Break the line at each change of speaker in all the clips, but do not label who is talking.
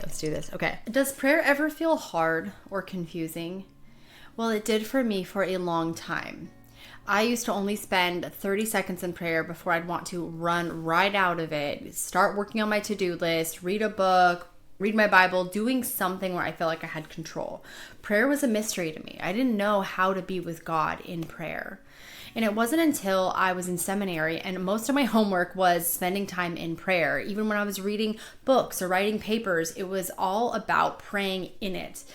let's do this. Okay. Does prayer ever feel hard or confusing? Well, it did for me for a long time. I used to only spend 30 seconds in prayer before I'd want to run right out of it, start working on my to-do list, read a book, read my Bible, doing something where I felt like I had control. Prayer was a mystery to me. I didn't know how to be with God in prayer. And it wasn't until I was in seminary and most of my homework was spending time in prayer. Even when I was reading books or writing papers, it was all about praying in it.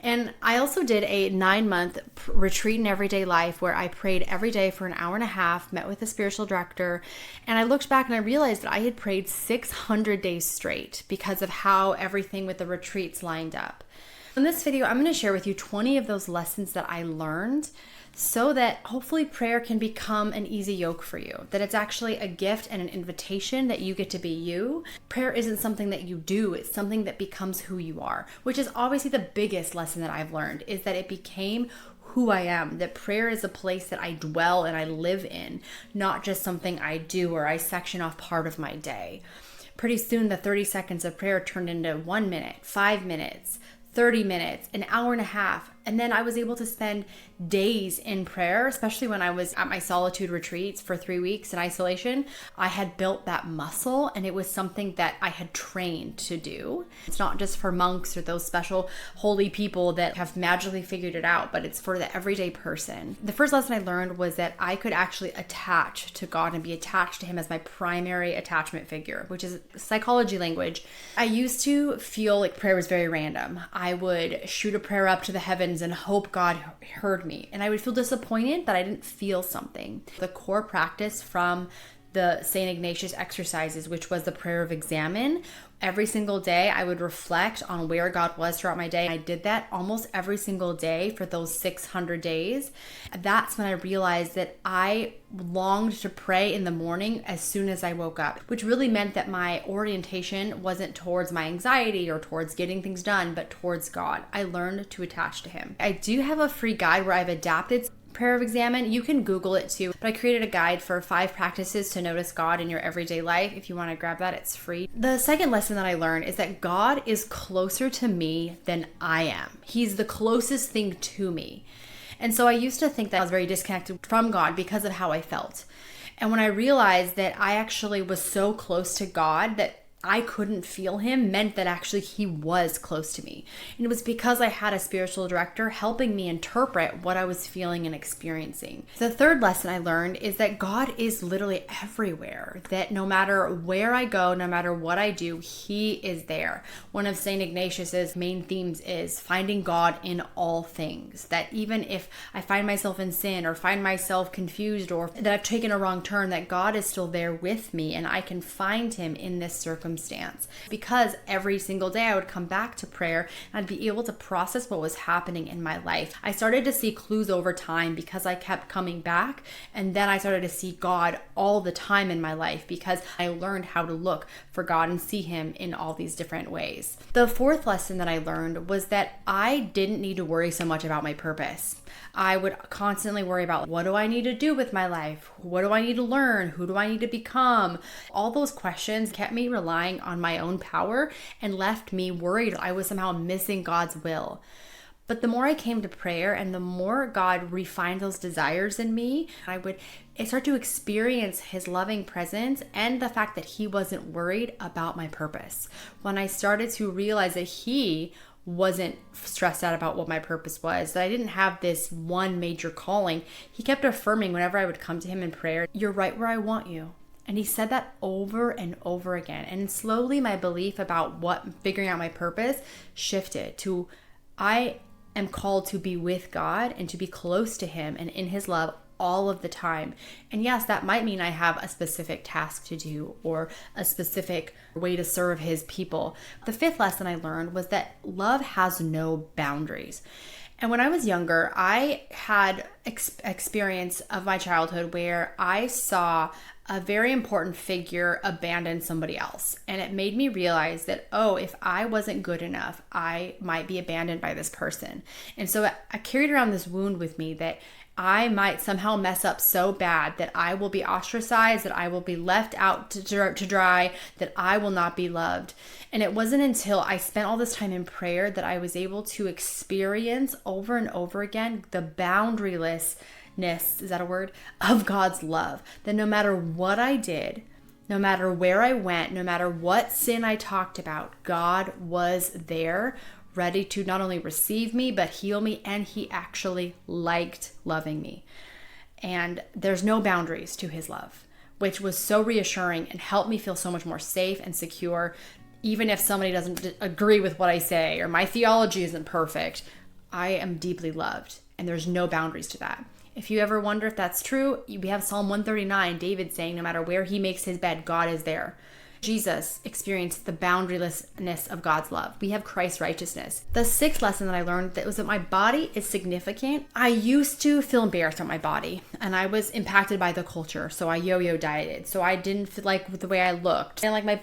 And I also did a 9-month retreat in everyday life where I prayed every day for an hour and a half, met with a spiritual director, and I looked back and I realized that I had prayed 600 days straight because of how everything with the retreats lined up. In this video, I'm going to share with you 20 of those lessons that I learned so that hopefully prayer can become an easy yoke for you, that it's actually a gift and an invitation that you get to be you. Prayer isn't something that you do, it's something that becomes who you are, which is obviously the biggest lesson that I've learned, is that it became who I am, that prayer is a place that I dwell and I live in, not just something I do or I section off part of my day. Pretty soon the 30 seconds of prayer turned into 1 minute, 5 minutes, 30 minutes, an hour and a half. And then I was able to spend days in prayer, especially when I was at my solitude retreats for 3 weeks in isolation. I had built that muscle and it was something that I had trained to do. It's not just for monks or those special holy people that have magically figured it out, but it's for the everyday person. The first lesson I learned was that I could actually attach to God and be attached to Him as my primary attachment figure, which is psychology language. I used to feel like prayer was very random. I would shoot a prayer up to the heavens and hope God heard me. And I would feel disappointed that I didn't feel something. The core practice from the St. Ignatius exercises, which was the prayer of examine, every single day I would reflect on where God was throughout my day. I did that almost every single day for those 600 days. That's when I realized that I longed to pray in the morning as soon as I woke up, which really meant that my orientation wasn't towards my anxiety or towards getting things done, but towards God. I learned to attach to Him. I do have a free guide where I've adapted prayer of examine. You can Google it too, but I created a guide for 5 practices to notice God in your everyday life. If you want to grab that, it's free. The second lesson that I learned is that God is closer to me than I am. He's the closest thing to me. And so I used to think that I was very disconnected from God because of how I felt. And when I realized that I actually was so close to God that I couldn't feel Him, meant that actually He was close to me. And it was because I had a spiritual director helping me interpret what I was feeling and experiencing. The third lesson I learned is that God is literally everywhere, that no matter where I go, no matter what I do, He is there. One of St. Ignatius's main themes is finding God in all things, that even if I find myself in sin or find myself confused or that I've taken a wrong turn, that God is still there with me and I can find Him in this circumstance. Because every single day I would come back to prayer and I'd be able to process what was happening in my life. I started to see clues over time because I kept coming back, and then I started to see God all the time in my life because I learned how to look for God and see Him in all these different ways. The fourth lesson that I learned was that I didn't need to worry so much about my purpose. I would constantly worry about, what do I need to do with my life? What do I need to learn? Who do I need to become? All those questions kept me relying on my own power and left me worried I was somehow missing God's will. But the more I came to prayer and the more God refined those desires in me, I would start to experience His loving presence and the fact that He wasn't worried about my purpose. When I started to realize that He wasn't stressed out about what my purpose was, that I didn't have this one major calling, He kept affirming whenever I would come to Him in prayer, "You're right where I want you." And He said that over and over again. And slowly my belief about figuring out my purpose shifted to, I am called to be with God and to be close to Him and in His love all of the time. And yes, that might mean I have a specific task to do or a specific way to serve His people. The fifth lesson I learned was that love has no boundaries. And when I was younger, I had experience of my childhood where I saw a very important figure abandoned somebody else. And it made me realize that, oh, if I wasn't good enough, I might be abandoned by this person. And so I carried around this wound with me that I might somehow mess up so bad that I will be ostracized, that I will be left out to dry, that I will not be loved. And it wasn't until I spent all this time in prayer that I was able to experience over and over again the boundarylessness, is that a word, of God's love. That no matter what I did, no matter where I went, no matter what sin I talked about, God was there, ready to not only receive me, but heal me, and he actually liked loving me. And there's no boundaries to his love, which was so reassuring and helped me feel so much more safe and secure. Even if somebody doesn't agree with what I say or my theology isn't perfect, I am deeply loved, and there's no boundaries to that. If you ever wonder if that's true, we have Psalm 139, David saying, no matter where he makes his bed, God is there. Jesus experienced the boundarylessness of God's love. We have Christ's righteousness. The sixth lesson that I learned was that my body is significant. I used to feel embarrassed about my body, and I was impacted by the culture. So I yo-yo dieted. So I didn't feel like the way I looked. I didn't like my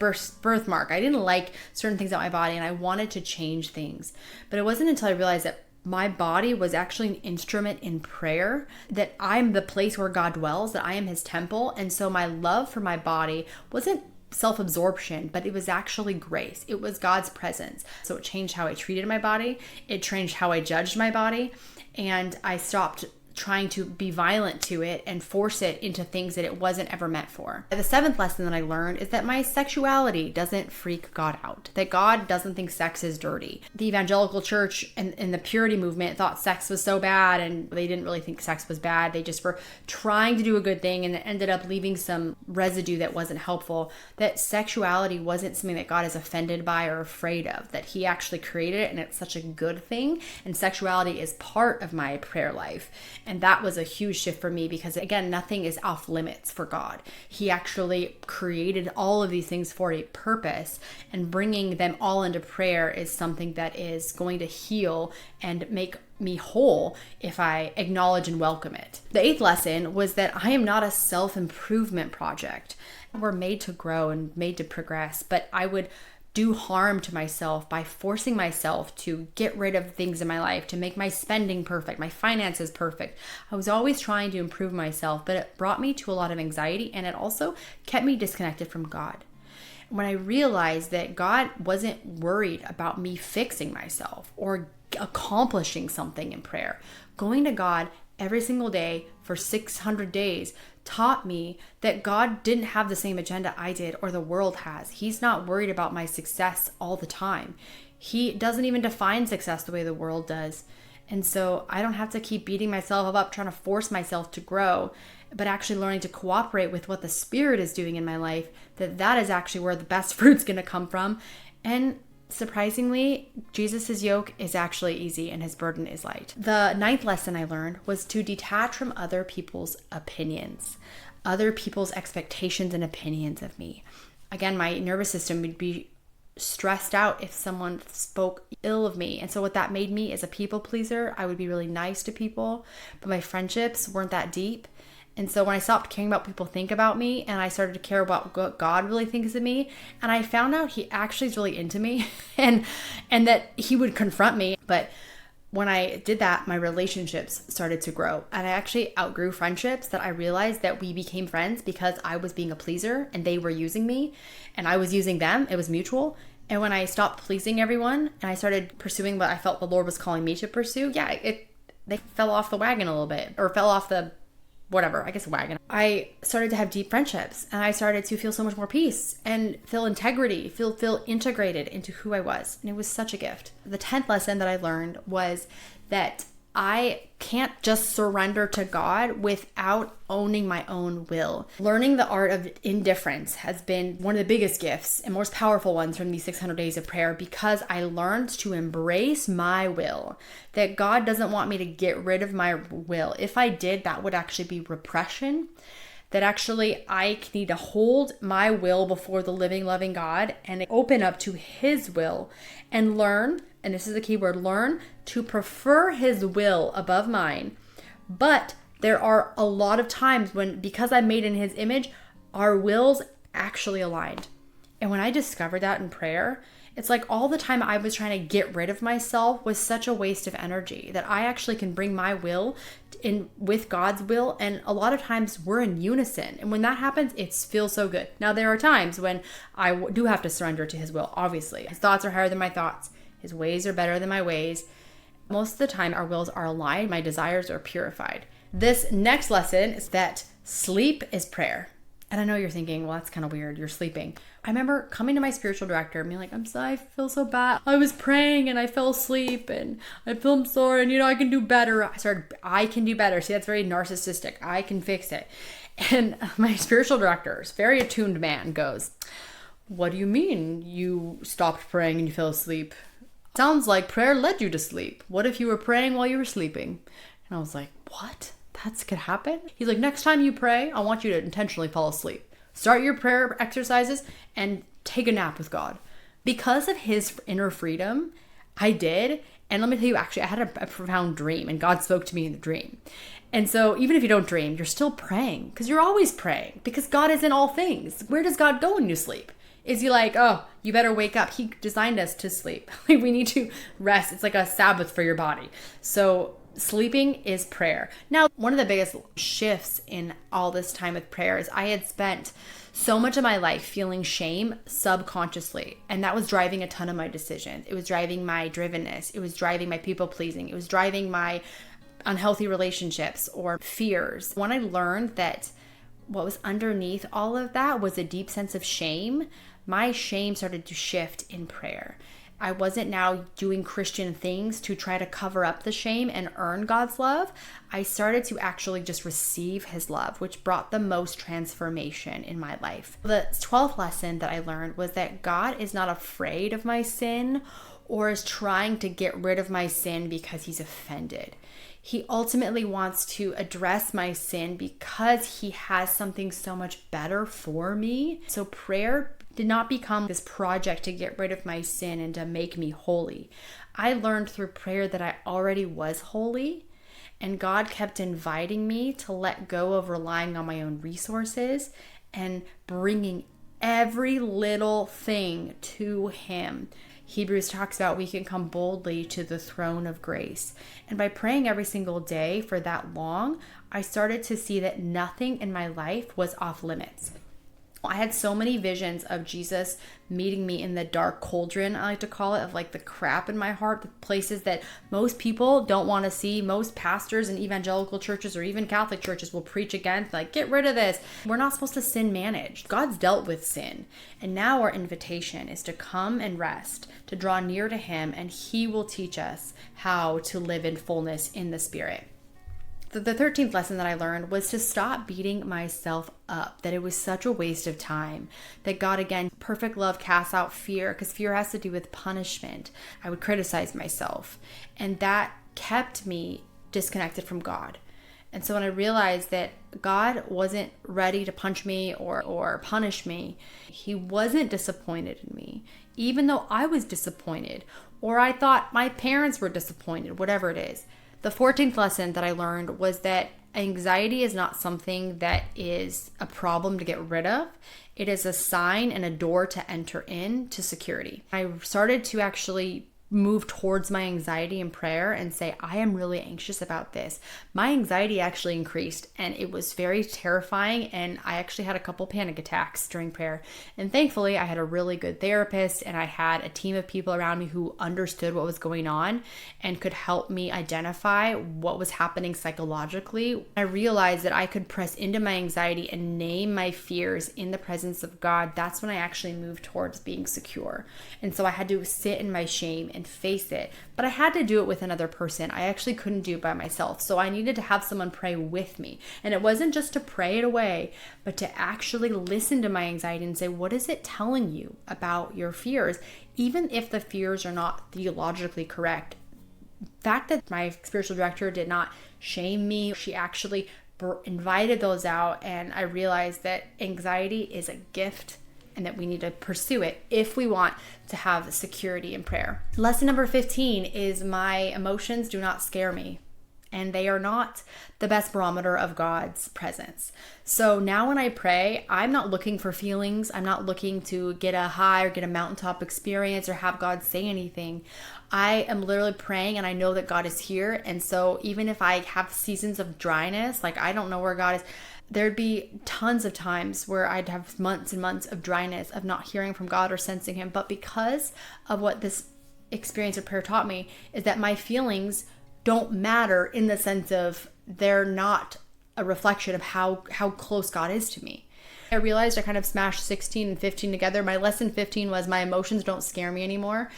birthmark. I didn't like certain things about my body, and I wanted to change things. But it wasn't until I realized that my body was actually an instrument in prayer, that I'm the place where God dwells, that I am his temple. And so my love for my body wasn't self-absorption, but it was actually grace. It was God's presence. So it changed how I treated my body. It changed how I judged my body. And I stopped trying to be violent to it and force it into things that it wasn't ever meant for. The seventh lesson that I learned is that my sexuality doesn't freak God out, that God doesn't think sex is dirty. The evangelical church and the purity movement thought sex was so bad, and they didn't really think sex was bad. They just were trying to do a good thing, and it ended up leaving some residue that wasn't helpful. That sexuality wasn't something that God is offended by or afraid of, that he actually created it, and it's such a good thing. And sexuality is part of my prayer life. And that was a huge shift for me because, again, nothing is off limits for God. He actually created all of these things for a purpose, and bringing them all into prayer is something that is going to heal and make me whole if I acknowledge and welcome it. The eighth lesson was that I am not a self-improvement project. We're made to grow and made to progress, but I would do harm to myself by forcing myself to get rid of things in my life, to make my spending perfect, my finances perfect. I was always trying to improve myself, but it brought me to a lot of anxiety, and it also kept me disconnected from God. When I realized that God wasn't worried about me fixing myself or accomplishing something in prayer, going to God every single day for 600 days taught me that God didn't have the same agenda I did or the world has. He's not worried about my success all the time. He doesn't even define success the way the world does. And so I don't have to keep beating myself up trying to force myself to grow, but actually learning to cooperate with what the Spirit is doing in my life, that is actually where the best fruit's going to come from. And surprisingly, Jesus' yoke is actually easy and his burden is light. The ninth lesson I learned was to detach from other people's opinions, other people's expectations and opinions of me. Again, my nervous system would be stressed out if someone spoke ill of me. And so what that made me is a people pleaser. I would be really nice to people, but my friendships weren't that deep. And so when I stopped caring about what people think about me and I started to care about what God really thinks of me, and I found out he actually is really into me and that he would confront me. But when I did that, my relationships started to grow, and I actually outgrew friendships that I realized that we became friends because I was being a pleaser and they were using me and I was using them. It was mutual. And when I stopped pleasing everyone and I started pursuing what I felt the Lord was calling me to pursue, they fell off the wagon a little bit, or fell off the wagon. I started to have deep friendships, and I started to feel so much more peace and feel integrity, feel integrated into who I was. And it was such a gift. The 10th lesson that I learned was that I can't just surrender to God without owning my own will. Learning the art of indifference has been one of the biggest gifts and most powerful ones from these 600 days of prayer, because I learned to embrace my will, that God doesn't want me to get rid of my will. If I did, that would actually be repression. That actually I need to hold my will before the living, loving God and open up to his will and learn, and this is the key word, learn to prefer his will above mine. But there are a lot of times when, because I'm made in his image, our wills actually aligned. And when I discovered that in prayer, it's like all the time I was trying to get rid of myself was such a waste of energy, that I actually can bring my will in with God's will. And a lot of times we're in unison. And when that happens, it feels so good. Now, there are times when I do have to surrender to his will, obviously. His thoughts are higher than my thoughts. His ways are better than my ways. Most of the time, our wills are aligned. My desires are purified. This next lesson is that sleep is prayer. And I know you're thinking, well, that's kind of weird. You're sleeping. I remember coming to my spiritual director and being like, I feel so bad. I was praying and I fell asleep and I feel sore and, I can do better. I can do better. See, that's very narcissistic. I can fix it. And my spiritual director, very attuned man, goes, what do you mean you stopped praying and you fell asleep? Sounds like prayer led you to sleep. What if you were praying while you were sleeping? And I was like, what? That could happen? He's like, next time you pray, I want you to intentionally fall asleep. Start your prayer exercises and take a nap with God. Because of his inner freedom, I did. And let me tell you, actually, I had a profound dream and God spoke to me in the dream. And so even if you don't dream, you're still praying because you're always praying because God is in all things. Where does God go when you sleep? Is he like, oh, you better wake up? He designed us to sleep. We need to rest. It's like a Sabbath for your body. So sleeping is prayer. Now, one of the biggest shifts in all this time with prayer is I had spent so much of my life feeling shame subconsciously. And that was driving a ton of my decisions. It was driving my drivenness. It was driving my people pleasing. It was driving my unhealthy relationships or fears. When I learned that what was underneath all of that was a deep sense of shame, my shame started to shift in prayer. I wasn't now doing Christian things to try to cover up the shame and earn God's love. I started to actually just receive his love, which brought the most transformation in my life. The 12th lesson that I learned was that God is not afraid of my sin or is trying to get rid of my sin because he's offended. He ultimately wants to address my sin because he has something so much better for me. So prayer did not become this project to get rid of my sin and to make me holy. I learned through prayer that I already was holy, and God kept inviting me to let go of relying on my own resources and bringing every little thing to him. Hebrews talks about we can come boldly to the throne of grace. And by praying every single day for that long, I started to see that nothing in my life was off limits. I had so many visions of Jesus meeting me in the dark cauldron, I like to call it, of like the crap in my heart, the places that most people don't want to see. Most pastors in evangelical churches or even Catholic churches will preach against, like, get rid of this. We're not supposed to sin manage. God's dealt with sin. And now our invitation is to come and rest, to draw near to him, and he will teach us how to live in fullness in the Spirit. The 13th lesson that I learned was to stop beating myself up, that it was such a waste of time, that God, again, perfect love casts out fear, because fear has to do with punishment. I would criticize myself, and that kept me disconnected from God. And so when I realized that God wasn't ready to punch me or punish me, he wasn't disappointed in me, even though I was disappointed, or I thought my parents were disappointed, whatever it is. The 14th lesson that I learned was that anxiety is not something that is a problem to get rid of. It is a sign and a door to enter into security. I started to actually move towards my anxiety in prayer and say, I am really anxious about this. My anxiety actually increased and it was very terrifying, and I actually had a couple panic attacks during prayer. And thankfully I had a really good therapist and I had a team of people around me who understood what was going on and could help me identify what was happening psychologically. I realized that I could press into my anxiety and name my fears in the presence of God. That's when I actually moved towards being secure. And so I had to sit in my shame and face it, but I had to do it with another person. I actually couldn't do it by myself, so I needed to have someone pray with me. And it wasn't just to pray it away, but to actually listen to my anxiety and say, what is it telling you about your fears? Even if the fears are not theologically correct. The fact that my spiritual director did not shame me, she actually invited those out, and I realized that anxiety is a gift and that we need to pursue it if we want to have security in prayer. Lesson number 15 is my emotions do not scare me. and they are not the best barometer of God's presence. So now when I pray, I'm not looking for feelings. I'm not looking to get a high or get a mountaintop experience or have God say anything. I am literally praying and I know that God is here. And so even if I have seasons of dryness, like I don't know where God is, there'd be tons of times where I'd have months and months of dryness, of not hearing from God or sensing him. But because of what this experience of prayer taught me, is that my feelings don't matter, in the sense of they're not a reflection of how close God is to me. I realized I kind of smashed 16 and 15 together. My lesson 15 was my emotions don't scare me anymore.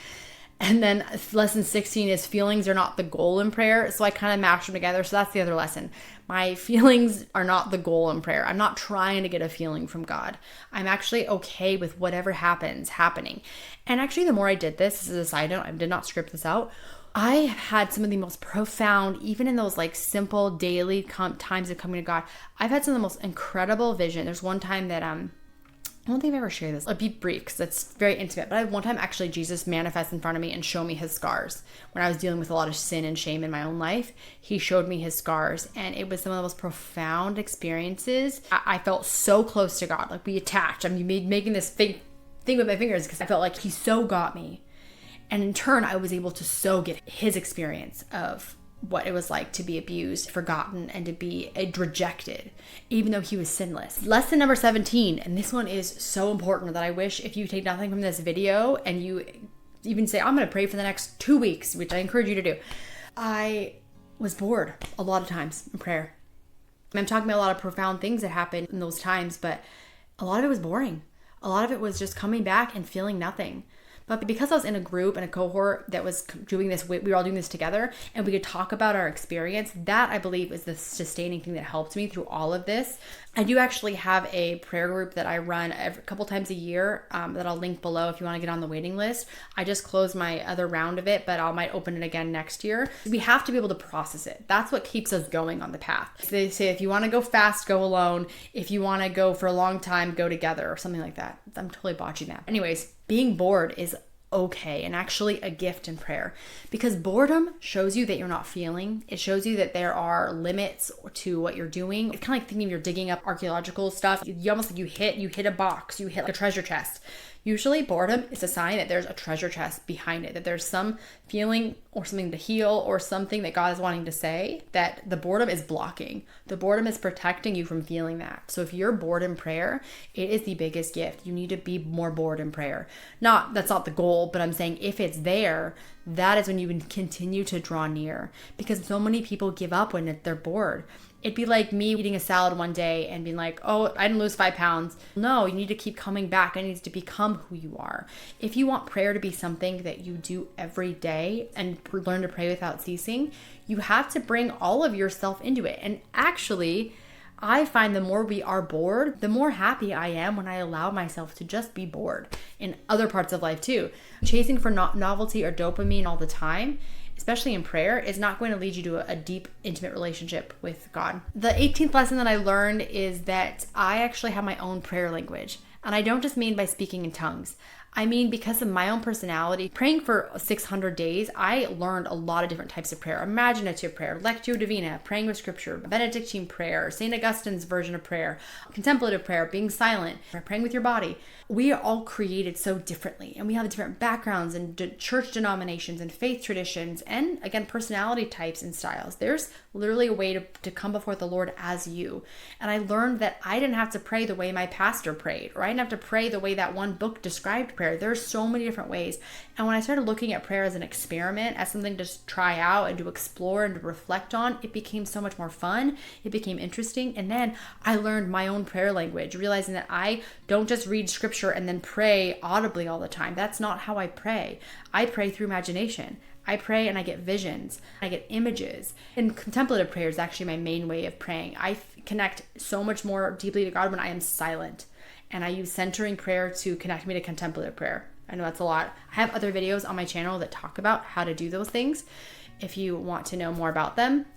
And then lesson 16 is feelings are not the goal in prayer. So I kind of mashed them together. So that's the other lesson. My feelings are not the goal in prayer. I'm not trying to get a feeling from God. I'm actually okay with whatever happens happening. And actually, the more I did this as a side note, I did not script this out, I had some of the most profound, even in those like simple daily times of coming to God, I've had some of the most incredible vision. There's one time that I don't think I've ever shared this. I'll be brief because it's very intimate. But I had one time actually Jesus manifest in front of me and show me his scars. When I was dealing with a lot of sin and shame in my own life, he showed me his scars. And it was some of the most profound experiences. I felt so close to God. Like we attached. I'm making this thing with my fingers because I felt like he so got me. And in turn, I was able to so get his experience of what it was like to be abused, forgotten, and to be rejected, even though he was sinless. Lesson number 17, and this one is so important that I wish if you take nothing from this video and you even say, I'm going to pray for the next 2 weeks, which I encourage you to do. I was bored a lot of times in prayer. I'm talking about a lot of profound things that happened in those times, but a lot of it was boring. A lot of it was just coming back and feeling nothing. But because I was in a group and a cohort that was doing this, we were all doing this together and we could talk about our experience, that I believe is the sustaining thing that helped me through all of this. I do actually have a prayer group that I run a couple times a year that I'll link below if you want to get on the waiting list. I just closed my other round of it, but I might open it again next year. We have to be able to process it. That's what keeps us going on the path. They say if you want to go fast, go alone. If you want to go for a long time, go together or something like that. I'm totally botching that. Anyways, being bored is okay and actually a gift in prayer, because boredom shows you that you're not feeling. It shows you that there are limits to what you're doing. It's kind of like thinking you're digging up archaeological stuff. You almost like you hit a box, you hit like a treasure chest. Usually boredom is a sign that there's a treasure chest behind it, that there's some feeling or something to heal or something that God is wanting to say that the boredom is blocking. The boredom is protecting you from feeling that. So if you're bored in prayer, it is the biggest gift. You need to be more bored in prayer. That's not the goal, but I'm saying if it's there, that is when you can continue to draw near, because so many people give up when they're bored. It'd be like me eating a salad one day and being like, oh, I didn't lose 5 pounds. No, you need to keep coming back. It needs to become who you are. If you want prayer to be something that you do every day and learn to pray without ceasing, you have to bring all of yourself into it. And actually, I find the more we are bored, the more happy I am when I allow myself to just be bored in other parts of life too. Chasing for novelty or dopamine all the time, especially in prayer, is not going to lead you to a deep, intimate relationship with God. The 18th lesson that I learned is that I actually have my own prayer language. And I don't just mean by speaking in tongues. I mean, because of my own personality, praying for 600 days, I learned a lot of different types of prayer. Imaginative prayer, Lectio Divina, praying with scripture, Benedictine prayer, St. Augustine's version of prayer, contemplative prayer, being silent, praying with your body. We are all created so differently, and we have different backgrounds and church denominations and faith traditions and, again, personality types and styles. There's literally a way to come before the Lord as you. And I learned that I didn't have to pray the way my pastor prayed, or I didn't have to pray the way that one book described prayer. There's so many different ways. And when I started looking at prayer as an experiment, as something to try out and to explore and to reflect on, it became so much more fun. It became interesting. And then I learned my own prayer language, realizing that I don't just read scripture and then pray audibly all the time. That's not how I pray. I pray through imagination. I pray and I get visions. I get images. And contemplative prayer is actually my main way of praying. I connect so much more deeply to God when I am silent. And I use centering prayer to connect me to contemplative prayer. I know that's a lot. I have other videos on my channel that talk about how to do those things if you want to know more about them.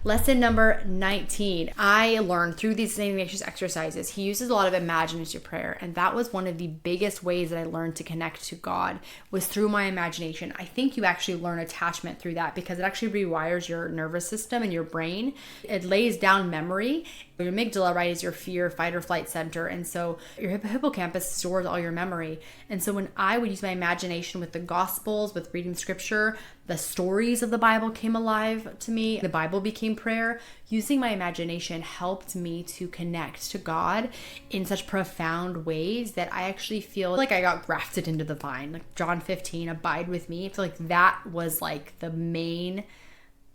Lesson number 19. I learned through these St. Ignatius exercises, he uses a lot of imaginative prayer. And that was one of the biggest ways that I learned to connect to God, was through my imagination. I think you actually learn attachment through that because it actually rewires your nervous system and your brain. It lays down memory. Your amygdala, right, is your fear, fight, or flight center. And so your hippocampus stores all your memory. And so when I would use my imagination with the Gospels, with reading scripture, the stories of the Bible came alive to me. The Bible became prayer. Using my imagination helped me to connect to God in such profound ways that I actually feel like I got grafted into the vine. Like John 15, abide with me. I feel like that was like the main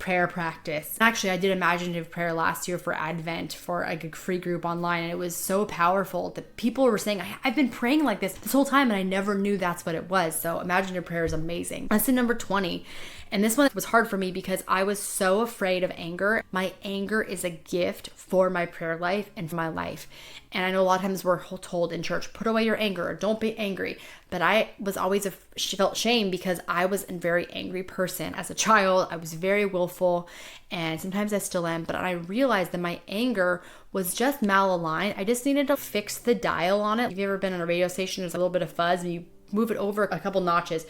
prayer practice. Actually, I did imaginative prayer last year for Advent for like a free group online, and it was so powerful that people were saying, I've been praying like this whole time and I never knew that's what it was. So imaginative prayer is amazing. Lesson number 20. And this one was hard for me because I was so afraid of anger. My anger is a gift for my prayer life and for my life. And I know a lot of times we're told in church, put away your anger, or don't be angry. But I was always felt shame because I was a very angry person. As a child, I was very willful, and sometimes I still am. But I realized that my anger was just malaligned. I just needed to fix the dial on it. Have you ever been on a radio station? There's a little bit of fuzz and you move it over a couple notches.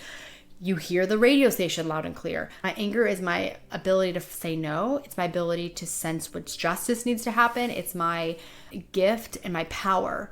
You hear the radio station loud and clear. My anger is my ability to say no. It's my ability to sense which justice needs to happen. It's my gift and my power.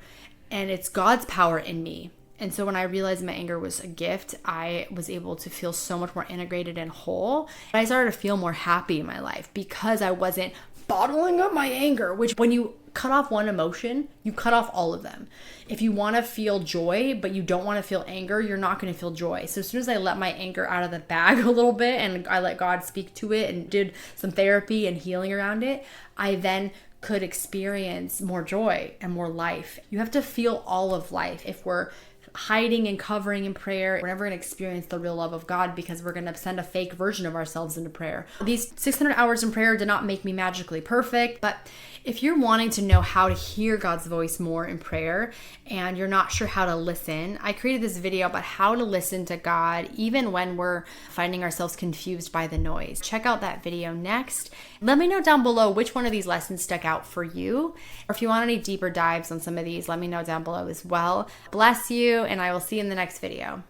And it's God's power in me. And so when I realized my anger was a gift, I was able to feel so much more integrated and whole. I started to feel more happy in my life because I wasn't bottling up my anger, which when you cut off one emotion, you cut off all of them. If you want to feel joy, but you don't want to feel anger, you're not going to feel joy. So as soon as I let my anger out of the bag a little bit and I let God speak to it and did some therapy and healing around it, I then could experience more joy and more life. You have to feel all of life. If we're hiding and covering in prayer, we're never going to experience the real love of God because we're going to send a fake version of ourselves into prayer. These 600 hours in prayer did not make me magically perfect, but if you're wanting to know how to hear God's voice more in prayer and you're not sure how to listen, I created this video about how to listen to God even when we're finding ourselves confused by the noise. Check out that video next. Let me know down below which one of these lessons stuck out for you. Or if you want any deeper dives on some of these, let me know down below as well. Bless you, and I will see you in the next video.